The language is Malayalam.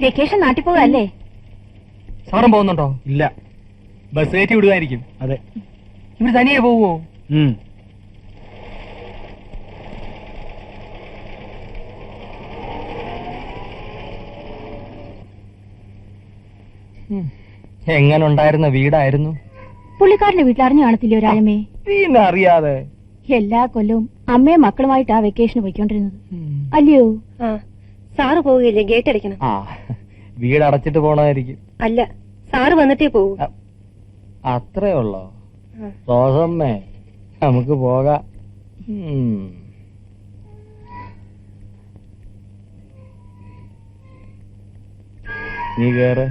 വെക്കേഷൻ നാട്ടിൽ പോകല്ലേ? സാറും പോകുന്നുണ്ടോ? ഇല്ല. ബസ് കയറ്റി വിടുമായിരിക്കും. അതെ. ഇവര് തനിയെ പോവോ? എങ്ങനെ ഉണ്ടായിരുന്ന വീടായിരുന്നു? പുള്ളിക്കാരന്റെ വീട്ടിൽ അറിഞ്ഞു കാണത്തില്ലയോ രാജമേ? പിന്നെ അറിയാതെ എല്ലാ കൊല്ലവും അമ്മയും മക്കളുമായിട്ടാ വെക്കേഷന് പോയിക്കൊണ്ടിരുന്നത് അല്ലയോ? സാറ് പോവുകയില്ലേ? ഗേറ്റ് അടയ്ക്കണം. ആ, വീട് അടച്ചിട്ട് പോണായിരിക്കും. അല്ല, സാറ് വന്നിട്ടേ പോകൂ. അത്രേ ഉള്ളോ? റോസമ്മേ, നമുക്ക് പോകാം. നീ കേറ്.